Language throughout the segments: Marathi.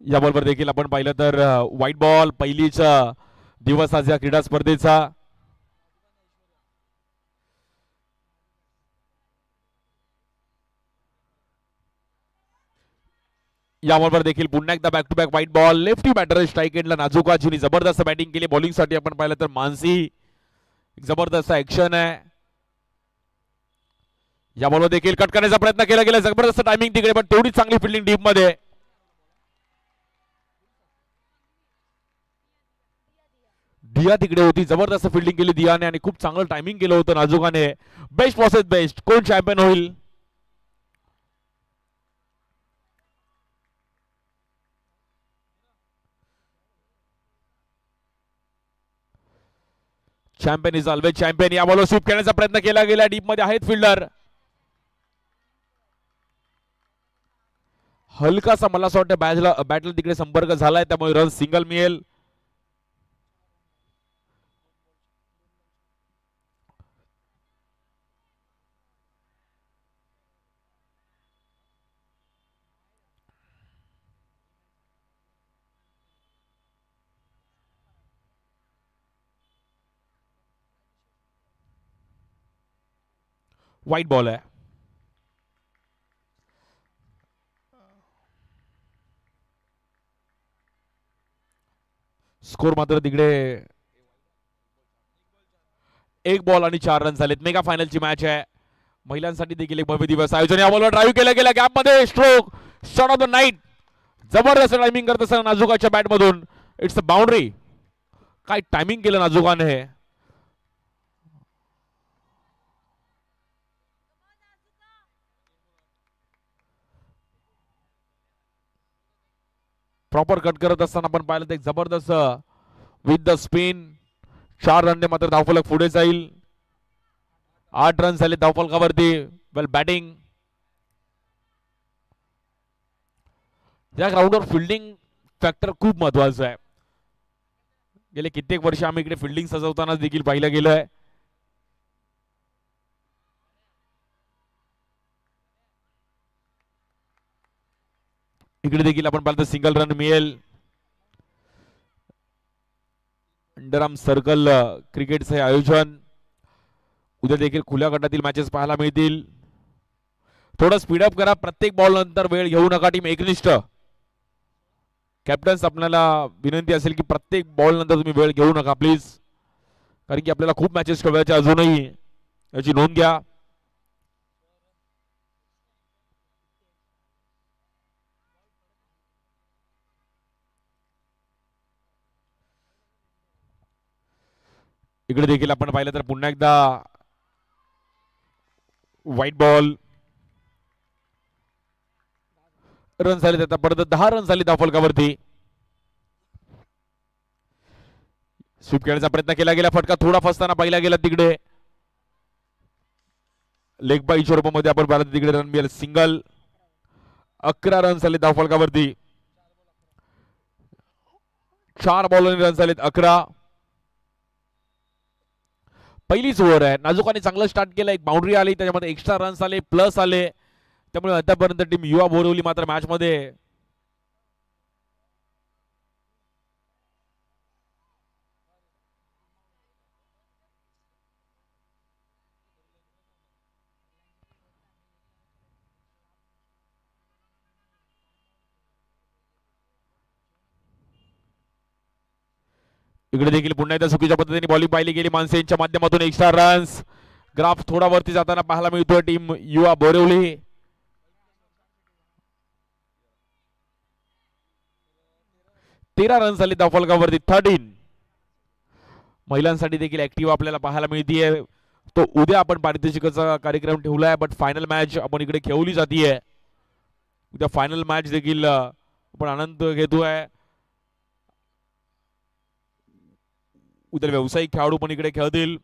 या बॉलवर देखील आपण पाहिलं तर व्हाईट बॉल पहिलीच दिवस आज या क्रीडा स्पर्धेचा. या बॉलवर देखील पुन्हा एकदा back to back wide ball. Lefty batter strike एंडला नाजुकाजीनी जबरदस्त बॅटिंग केली. बॉलिंगसाठी आपण पाहिलं तर मानसी जबरदस्त ऍक्शन आहे. या बॉलवर देखील कट करण्याचा प्रयत्न केला गेला. जबरदस्त टायमिंग तिकडे पण तेवढीच चांगली फिल्डिंग डीप मध्ये. दिया तिकडे होती. जबरदस्त फिल्डिंग केली दियाने आणि खूप चांगलं टायमिंग केलं होतं नाजुकाने. Best versus best. कोण चॅम्पियन होईल? Champion is always champion. या बॉलवर स्वीप करण्याचा प्रयत्न केला गेला. डीप मध्ये आहेत फिल्डर. हलकासा मला असं वाटतं बॅटला तिकडे संपर्क झालाय त्यामुळे रन सिंगल मिळेल. व्हाईट बॉल आहे. स्कोर मात्र तिकडे 1 बॉल आणि 4 रन झालेत. मेगा फायनलची मॅच आहे. महिलांसाठी देखील एक भव्य दिवस आयोजन. या बॉलवर ड्राईव्ह केला गेला गॅप मध्ये. Stroke shot of the night. जबरदस्त टायमिंग करत असताना नाजुकाच्या बॅट मधून इट्स अ बाउंड्री. काय टायमिंग केलं नाजुकाने हे. प्रॉपर कट करत असताना आपण पाहिलं तर एक जबरदस्त विथ द स्पिन. 4 रनने मात्र धावफलक पुढे जाईल. 8 रन झाले धावफलकावरती. वेल बॅटिंग. या ग्राउंडवर फिल्डिंग फॅक्टर खूप महत्वाचा आहे. गेले कित्येक वर्ष आम्ही इकडे फिल्डिंग सजवताना देखील पाहिलं गेलंय. इकडे देखील आपण पाहिलं तर सिंगल रन मिळेल. अंडरआर्म सर्कल क्रिकेटचे आयोजन. उद्या देखील खुल्या गटातील मॅचेस पाहायला मिळतील. थोडं स्पीडअप करा. प्रत्येक बॉल नंतर वेळ घेऊ नका. टीम एकनिष्ठ. कॅप्टन्स आपल्याला विनंती असेल की प्रत्येक बॉल नंतर तुम्ही वेळ घेऊ नका प्लीज. कारण की आपल्याला खूप मॅचेस खेळवायचे अजूनही. याची नोंद घ्या. इकडे देखील आपण पाहिलं तर पुन्हा एकदा व्हाईट बॉल. रन झाले आता परत 10 रन झाले धावफलकावरती. स्वीप खेळण्याचा प्रयत्न केला गेला. फटका थोडा फसताना पाहिला गेला तिकडे. लेग बायच्या रूपामध्ये आपण पाहिलं तिकडे रन मिळेल. सिंगल. 11 रन झाले धावफलकावरती. 4 बॉलने रन झालेत 11. पहिलीच ओव्हर आहे. नाजुकाने चांगलं स्टार्ट केलं. एक बाउंड्री आली. त्याच्यामध्ये एक्स्ट्रा रन्स आले प्लस आले. त्यामुळे आतापर्यंत टीम युवा बोरवली मात्र मॅच मध्ये इकडे देखील पुन्हा एकदा चुकीच्या पद्धतीने बॉलिंग पाहिली गेली. मानसेंच्या माध्यमातून एक्स्ट्रा रन्स. ग्राफ थोडा वरती जाताना पाहायला मिळतोय टीम युवा बोरिवली. तेरा रन झाले धावफलकावरती. 13. महिलांसाठी देखील ऍक्टिव्ह आपल्याला पाहायला मिळतीये. तो उद्या आपण पारितोषिकाचा कार्यक्रम ठेवलाय बट फायनल मॅच आपण इकडे खेळवली जातीये. उद्या फायनल मॅच देखील आपण आनंद घेतोय. उद्या व्यावसायिक खेळाडू पण इकडे खेळतील.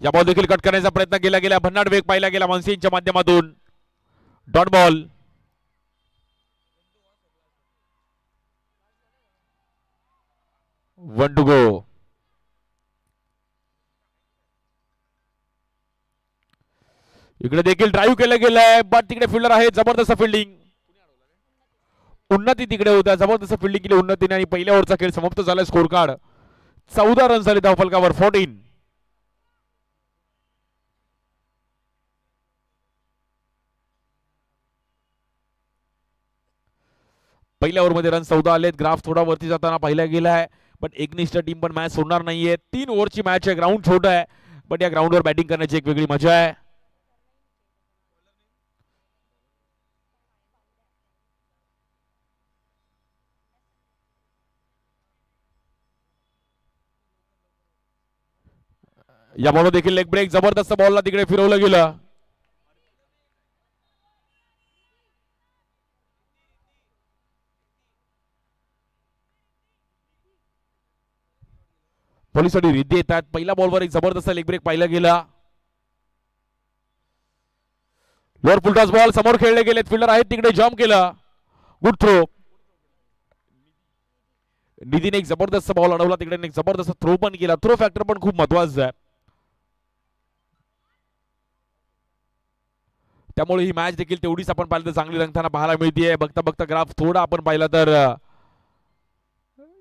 या बॉल देखील कट करण्याचा प्रयत्न केला गेला. भन्नाट वेग पाहिला गेला मानसींच्या माध्यमातून. Dot ball. One to go. इकडे देखील ड्राईव्ह केलं गेलंय, बट तिकडे फिल्डर आहे. जबरदस्त फिल्डिंग, उन्नती तिकडे होत्या. जबरदस्त फिल्डिंग केली उन्नतीने आणि पहिल्या ओव्हरचा खेळ समाप्त झालाय. स्कोर कार्ड 14 रन झाले धावफलकावर 14. पहिल्या ओव्हरमध्ये रन 14 आलेत. ग्राफ थोडा वरती जाताना पाहिला गेलाय, पण एकनिष्ठ टीम पण मॅच सोडणार नाहीये. 3 ओव्हरची मॅच आहे. ग्राउंड छोटा आहे, पण या ग्राउंडवर बॅटिंग करण्याची एक वेगळी मजा आहे. या बॉलवर देखील लेग ब्रेक. जबरदस्त बॉलला तिकडे फिरवलं गेलं. पोलिससाठी रिद्धी येतात. पहिल्या बॉलवर एक जबरदस्त लेग ब्रेक पाहिला गेला. लोअर फुलटॉस बॉल समोर खेळले गेलेत. फिल्डर आहेत तिकडे, जम्प केला. Good throw. निधीने एक जबरदस्त बॉल अडवला तिकडे, एक जबरदस्त थ्रो पण केला. थ्रो फॅक्टर पण खूप महत्वाचा आहे, त्यामुळे ही मॅच देखील तेवढीच आपण पाहिलं तर चांगली रंगताना पाहायला मिळते. बघता बघता ग्राफ थोडा आपण पाहिला तर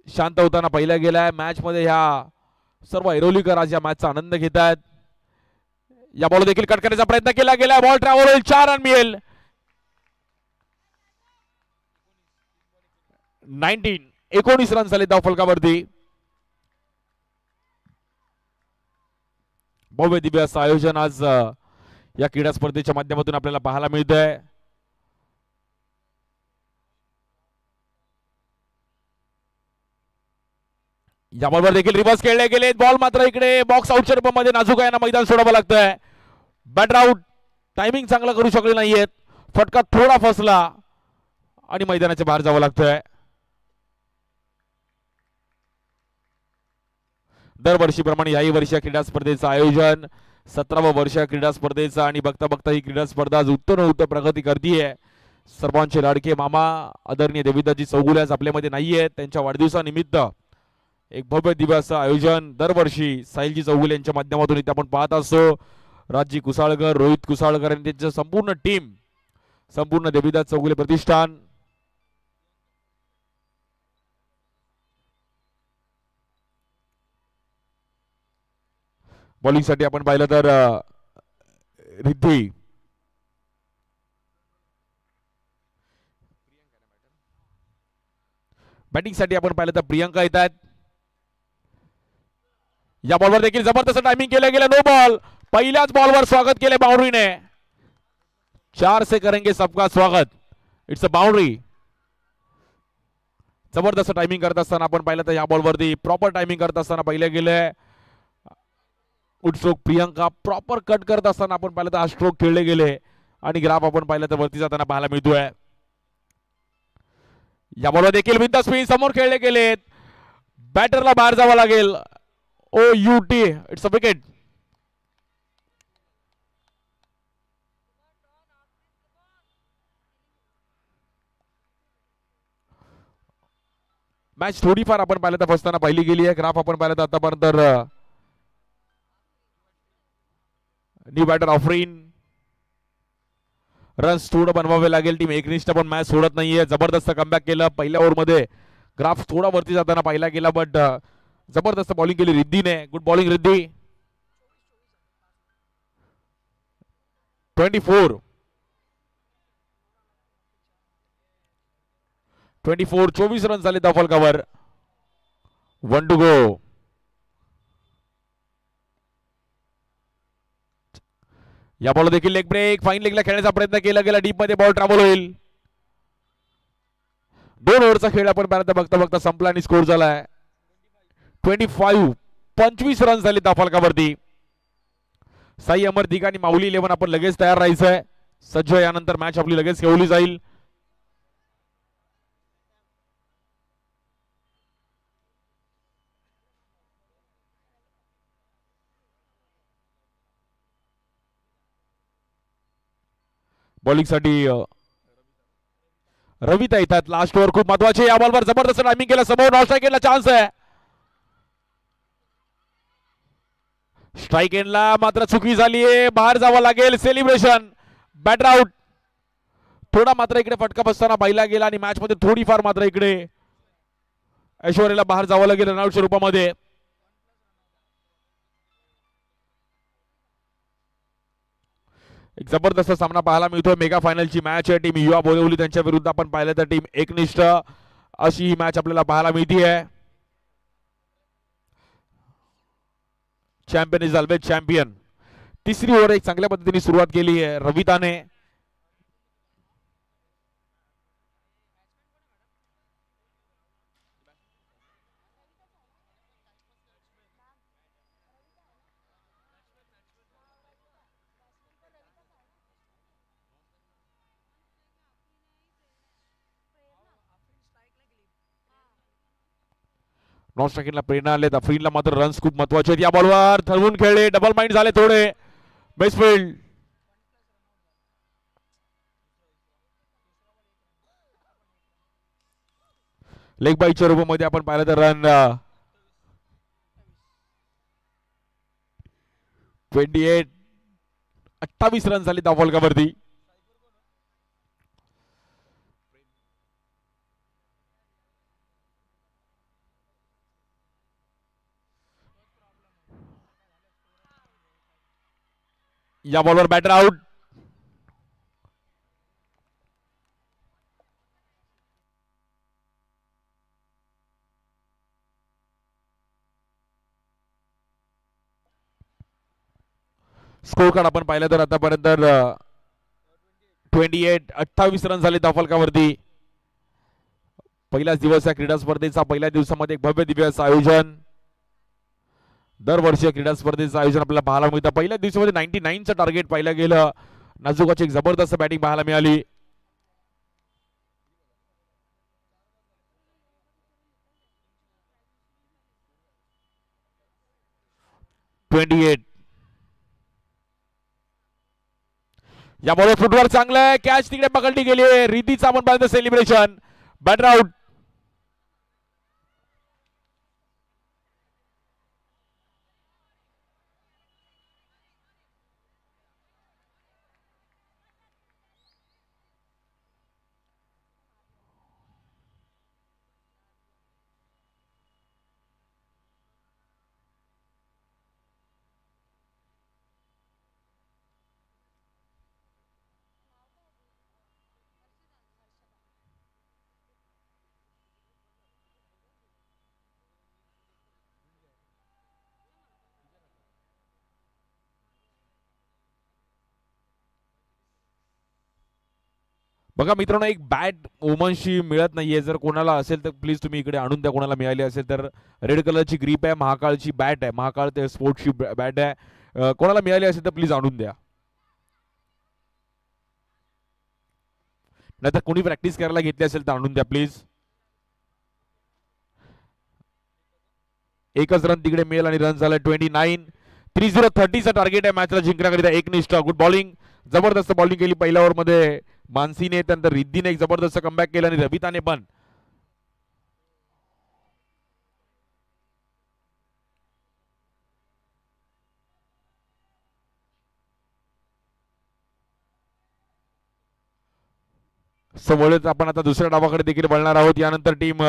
शांत होताना पाहिला गेलाय. मॅच मध्ये ह्या सर्व ऐरोलीकर आज या मॅचचा आनंद घेतात. या बॉल देखील कट करण्याचा प्रयत्न केला गेला. बॉल ट्रॅव्हल होईल, 4 रन मिळेल. 19 रन झाले धावफलकावरती. भव्य दिव्य असं आयोजन आज या क्रीडा स्पर्धेच्या माध्यमातून आपल्याला पाहायला मिळतंय. या बॉलवर देखील रिव्हर्स खेळले गेले. बॉल मात्र इकडे बॉक्स आउटच्या रूपामध्ये नाजूक आहे ना, मैदान सोडावं लागतंय. Batter out. टायमिंग चांगला करू शकले नाहीयेत. फटका थोडा फसला आणि मैदानाच्या बाहेर जावं लागतंय. दरवर्षीप्रमाणे याही वर्षी क्रीडा स्पर्धेचं आयोजन 17व वर्ष क्रीडा स्पर्धेचं, आणि बघता बघता ही क्रीडा स्पर्धा उत्तर प्रगती करतीये. सर्वांचे लाडके मामा आदरणीय देविदाजी चौगुले आज आपल्यामध्ये नाहीयेत. त्यांच्या वाढदिवसानिमित्त एक भव्य दिव्य असं आयोजन दरवर्षी साहिलजी चौगुले यांच्या माध्यमातून इथे आपण पाहत असतो. राजजी कुसाळकर, रोहित कुसाळकर आणि त्यांची संपूर्ण टीम, संपूर्ण देविदास चौगुले प्रतिष्ठान. बॉलिंग साठी आपण पाहिलं तर रिद्धी, बॅटिंग साठी आपण पाहिलं तर प्रियंका येतात. या बॉलवर देखील जबरदस्त टायमिंग केलं गेलं. No ball. पहिल्याच बॉलवर स्वागत केले बाउंड्रीने. 4 से करेंगे सबका स्वागत. It's a boundary. जबरदस्त टायमिंग करत असताना आपण पाहिलं तर या बॉलवरती प्रॉपर टायमिंग करत असताना पाहिलं गेलंय. स्ट्रोक प्रियंका प्रॉपर कट करत असताना आपण पाहिलं तर हा स्ट्रोक खेळले गेले आणि ग्राफ आपण पाहिलं तर वरती जाताना पाहायला मिळतोय. या बॉलवर देखील विथ द स्पिन समोर खेळले गेलेत. बॅटरला बाहेर जावं लागेल. O U T. It's a wicket. Match थोडीफार आपण पाहिलं तर फसताना पाहिली गेली आहे. ग्राफ आपण पाहिलं तर आतापर्यंत न्यू बॅटर ऑफरिन रन्स थोडं बनवावे लागेल. टीम एकनिष्ठ पण मॅच सोडत नाहीये. जबरदस्त कमबॅक केलं पहिल्या ओव्हरमध्ये. ग्राफ थोडा वरती जाताना पाहिला गेला, बट जबरदस्त बॉलिंग केली रिद्धीने. Good bowling Riddhi. 24 रन झाले धावफलकावर. 1 टू गो. या बॉल देखील लेग ब्रेक. फाईन लेगला खेळण्याचा प्रयत्न केला गेला. डीप मध्ये बॉल ट्रॅव्हल होईल. 2 ओव्हरचा खेळ आपण बघता बघता संपला आणि स्कोर झालाय 25 रन झाले धावफलकावरती. साई अमर दिघा आणि माऊली 11 आपण लगेच तयार राहायचंय. सज्ज यानंतर मॅच आपली लगेच खेळली जाईल. बॉलिंग साठी रविता येतात. लास्ट ओव्हर खूप महत्वाची. या बॉलवर जबरदस्त टायमिंग केलं. समोर नॉट स्ट्राईक केला. चान्स आहे. स्ट्राइक एंडला मात्र चुकी झाली आहे, बाहेर जावं लागेल. Celebration batter out. थोडा मात्र इकडे फटका बसताना पाहिला गेला आणि मॅच मध्ये थोडीफार मात्र इकडे ऐश्वर्याला बाहेर जावं लागेल रनआउटच्या रूपामध्ये. एक जबरदस्त सामना पाहायला मिळतोय. मेगा फायनलची मॅच आहे. टीम युवा बोरिवली त्यांच्या विरुद्ध आपण पाहिलं तर टीम एकनिष्ठ अशी ही मॅच आपल्याला पाहायला मिळते आहे. Champion is always champion. तिसरी ओव्हर एक चांगल्या पद्धतीने सुरुवात केली आहे रविताने. नॉन स्ट्रायकिंगला प्रेरणा आले. अफरीनला मात्र रन्स खूप महत्वाचे आहेत. या बॉलवर ठरवून खेळले, डबल माइंड झाले थोडे. Best field. लेग बाईच्या रूपामध्ये आपण पाहिलं तर रन 28 रन झाले त्या फलकावरती. या बॉलवर बॅटर आउट. स्कोर कार्ड आपण पाहिलं तर आतापर्यंत 28 रन झाले त्या फलकावरती. पहिलाच दिवस या क्रीडा स्पर्धेचा. पहिल्या दिवसामध्ये एक भव्य दिव्य असं आयोजन. दरवर्षी क्रीडा स्पर्धेचं आयोजन आपल्याला पाहायला मिळतं. पहिल्या दिवसामध्ये 99चं टार्गेट पाहिलं गेलं. नाजुकाची एक जबरदस्त बॅटिंग पाहायला मिळाली. या बॉलवर फुटवर चांगलं आहे. कॅच तिकडे पकडली गेली आहे. रितीचा आपण पाहिलं सेलिब्रेशन. Batter out. बघा मित्रांनो, एक बॅट वुमनशी मिळत नाहीये. जर कोणाला असेल तर प्लीज तुम्ही इकडे आणून द्या. कोणाला मिळाली असेल तर. रेड कलरची ग्रीप आहे. महाकाळची बॅट आहे. महाकाळ ते स्पोर्ट्सची बॅट आहे. कोणाला मिळाली असेल तर प्लीज आणून द्या. नाहीतर कोणी प्रॅक्टिस करायला घेतली असेल तर आणून द्या प्लीज. एकच रन तिकडे मिळेल आणि रन झाला 29. 30-30चं टार्गेट आहे मॅचला जिंकण्याकरिता एकनिष्ठ. Good bowling. जबरदस्त बॉलिंग केली पहिल्या ओव्हर मध्ये मानसीने. त्यानंतर रिद्धीने एक जबरदस्त कमबॅक केलं आणि रविताने पण. समोरच आपण आता दुसऱ्या डावाकडे देखील वळणार आहोत. यानंतर टीम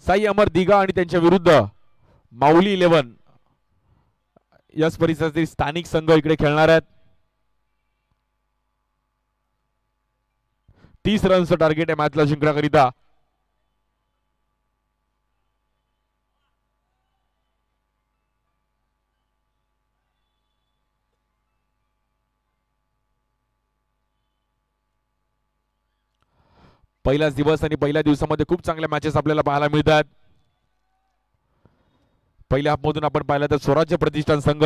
साई अमर दिघा आणि त्यांच्या विरुद्ध माऊली 11 याच परिसरातील स्थानिक संघ इकडे खेळणार आहेत. 30 रनचं टार्गेट आहे मॅचला जिंकण्याकरिता. पहिलाच दिवस आणि पहिल्या दिवसामध्ये खूप चांगल्या मॅचेस आपल्याला पाहायला मिळतात. पहिल्या हाफमधून आपण पाहिलं तर स्वराज्य प्रतिष्ठान संघ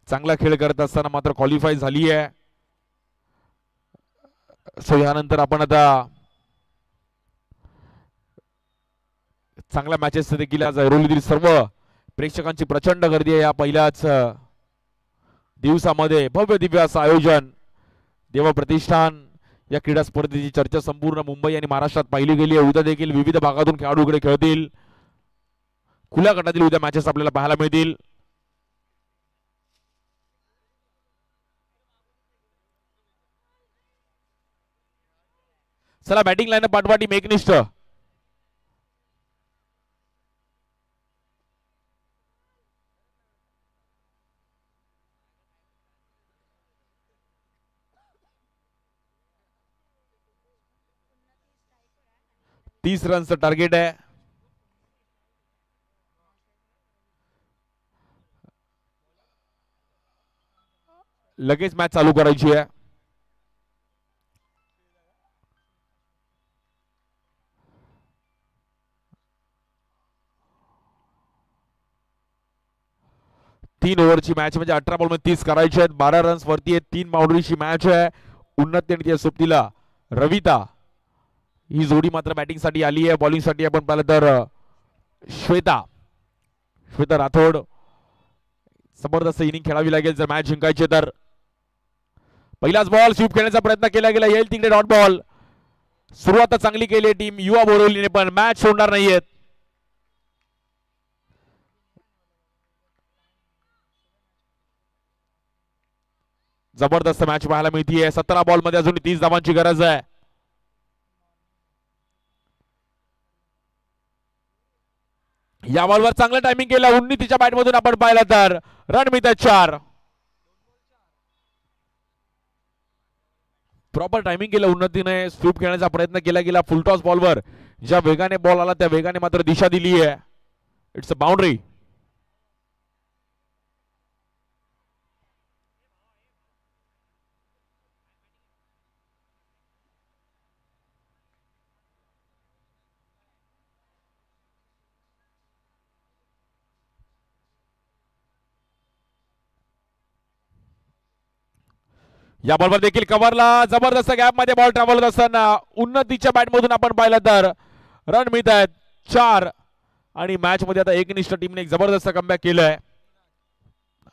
चांगला खेळ करत असताना मात्र क्वालिफाय झाली आहे. सो यानंतर आपण आता चांगल्या मॅचेस देखील आज ऐरोलीतील सर्व प्रेक्षकांची प्रचंड गर्दी आहे. या पहिल्याच दिवसामध्ये भव्य दिव्य असं आयोजन. देवा प्रतिष्ठान या क्रीडा स्पर्धेची चर्चा संपूर्ण मुंबई आणि महाराष्ट्रात पाहिली गेली आहे. उद्या देखील विविध भागातून खेळाडू इकडे खेळतील. खुल्या गटातील उद्या मॅचेस आपल्याला पाहायला मिळतील. चला बॅटिंग लाईन पाठवा टीम एकनिष्ठ. तीस रनचं टार्गेट आहे. लगेच मॅच चालू करायची आहे. तीन ओव्हरची मॅच म्हणजे 18 बॉल मध्ये 30 करायचे आहेत. 12 रन्स वरती आहेत. 3 बाउंड्रीची मॅच आहे. उन्नती आणि सोबतीला रविता ही जोडी मात्र बॅटिंग साठी आली आहे. बॉलिंग साठी आपण पाहिलं तर श्वेता राठोड. जबरदस्त इनिंग खेळावी लागेल जर मॅच जिंकायची तर. पहिलाच बॉल स्वीप खेळण्याचा प्रयत्न केला गेला. येईल तिकडे डॉट बॉल. सुरुवात चांगली केली टीम युवा बोरिवलीने पण मॅच सोडणार नाहीयेत. जबरदस्त मॅच पाहायला मिळतीये. 17 बॉल मध्ये अजून 30 धावांची गरज आहे. या बॉलवर चांगलं टायमिंग केलं उन्नतीच्या बॅट मधून आपण पाहिलं तर. रन मिळतात 4. प्रॉपर टायमिंग केलं उन्नतीने. स्वीप खेळण्याचा प्रयत्न केला गेला. फुलटॉस बॉलवर ज्या वेगाने बॉल आला त्या वेगाने मात्र दिशा दिली आहे. It's a boundary. या बॉलवर देखील कव्हरला जबरदस्त गॅप मध्ये बॉल ट्रॅव्हल असताना उन्नतीच्या बॅट मधून आपण पाहिलं तर रन मिळत आहेत 4. आणि मॅच मध्ये आता एकनिष्ठ टीमने एक जबरदस्त कमबॅक केलंय.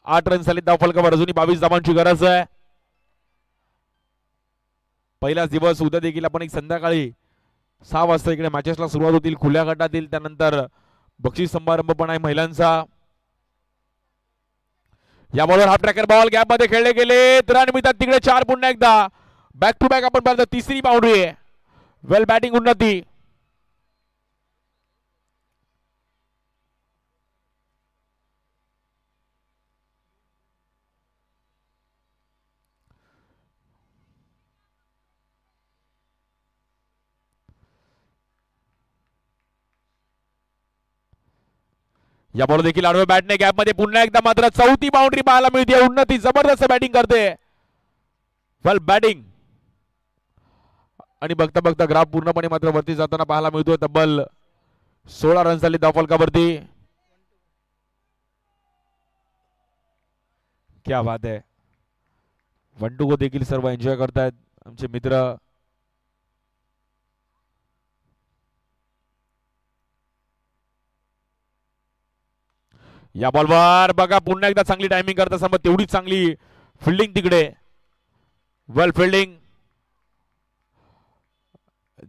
8 रन झाले धावफलकावर. अजूनही 22 धावांची गरज आहे. पहिलाच दिवस. उद्या देखील आपण एक संध्याकाळी 6 वाजता इकडे मॅचेसला सुरुवात होतील खुल्या गटातील. त्यानंतर बक्षीस समारंभ पण आहे महिलांचा. या बॉलवर हाफ ट्रॅकर बॉल गॅप मध्ये खेळले गेले. रन मिळतात तिकडे 4 पुन्हा एकदा. बॅक टू बॅक आपण पाहतो. तिसरी बाउंड्री आहे. वेल बॅटिंग उन्नती. या बॉल देखील आडव्या बॅटने गॅप मध्ये पुन्हा एकदा मात्र चौथी बाउंड्री पाहायला मिळते. उन्नती जबरदस्त बॅटिंग करते. वेल बॅटिंग. आणि बघता बघता ग्राफ पूर्णपणे मात्र वरती जाताना पाहायला मिळतोय. तब्बल 16 रन झाले धावफलकावरती. क्या बात है. 1-2 को देखील सर्व एन्जॉय करतायत आमचे मित्र. या बॉलवर बघा पुन्हा एकदा चांगली टायमिंग करत असताना तेवढीच चांगली फिल्डिंग तिकडे. वेल फिल्डिंग.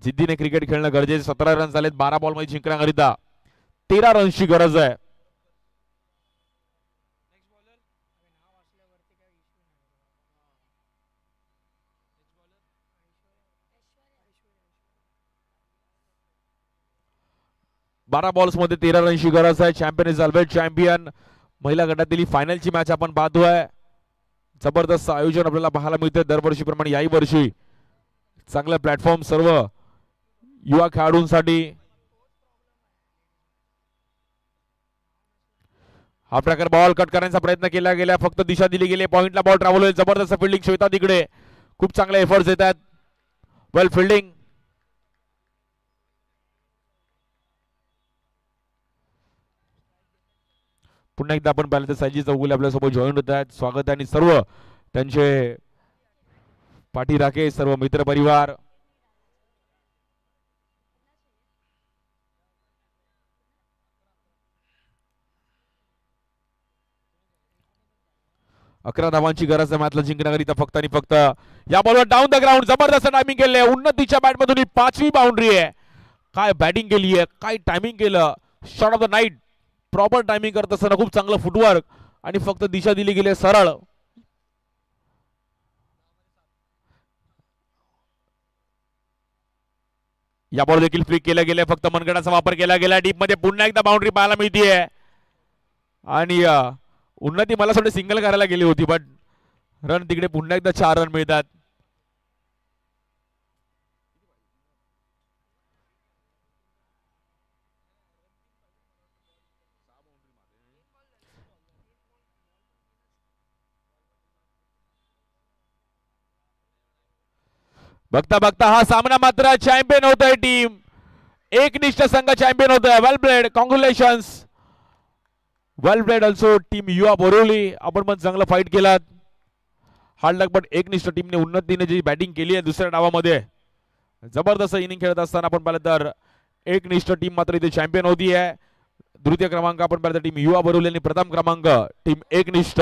जिद्दीने क्रिकेट खेळणं गरजेचं. 17 रन झालेत 12 बॉल मध्ये जिंकण्याकरिता. 13 रन्सची गरज आहे. बारा बॉल्स मध्ये 13 रनची गरज आहे. Champion is always champion. महिला गटातील फायनलची मॅच आपण पाहतोय. जबरदस्त आयोजन आपल्याला पाहायला मिळते दरवर्षीप्रमाणे याही वर्षी. चांगला प्लॅटफॉर्म सर्व युवा खेळाडूंसाठी. हाफ ट्रॅकर बॉल कट करण्याचा प्रयत्न केला गेला. फक्त दिशा दिली गेली. पॉइंटला बॉल ट्रॅव्हल होईल. जबरदस्त फिल्डिंग श्वेता तिकडे. खूप चांगले एफर्ट्स येतात. वेल फिल्डिंग. पुन्हा एकदा आपण पाहिलं तर सायजी चौगुले आपल्यासोबत जॉईन होत आहेत. स्वागत आहे. आणि सर्व त्यांचे पाठीराखे सर्व मित्र परिवार. अकरा धावांची गरज आहे मॅचला जिंकण्याकरिता फक्त आणि फक्त. या बॉलवर डाऊन द ग्राउंड जबरदस्त टायमिंग केले. उन्नतीच्या बॅट मधून ही 5वी बाउंड्री आहे. काय बॅटिंग केली आहे. काय टायमिंग केलं. Shot of the night. Proper timing करत असताना खूप चांगलं फुटवर्क. आणि फक्त दिशा दिली गेली सरळ. या बॉल देखील फ्लिक केला गेला, फक्त मनगटाचा वापर केला गेला. डीप मध्ये पुन्हा एकदा बाउंड्री पाहायला मिळतीये आणि उन्नती मला थोडी सिंगल करायला गेली होती, बट रन तिकडे पुन्हा एकदा 4 रन मिळतात. बघता बघता हा सामना मात्र चॅम्पियन होतोय. टीम एकनिष्ठ संघ चॅम्पियन होतोय. वेल प्लेड, कॉंग्रॅच्युलेशन्स. वेल प्लेड ऑल्सो टीम युवा बोरिवली. आपण पण चांगलं फाईट केलात. हार्ड लक, बट एकनिष्ठ टीमने उन्नतीने जी बॅटिंग केली आहे दुसऱ्या डावामध्ये जबरदस्त इनिंग खेळत असताना आपण पाहिलं तर एकनिष्ठ टीम मात्र इथे चॅम्पियन होती आहे. द्वितीय क्रमांक आपण पाहिलं टीम युवा बोरिवली आणि प्रथम क्रमांक टीम एकनिष्ठ.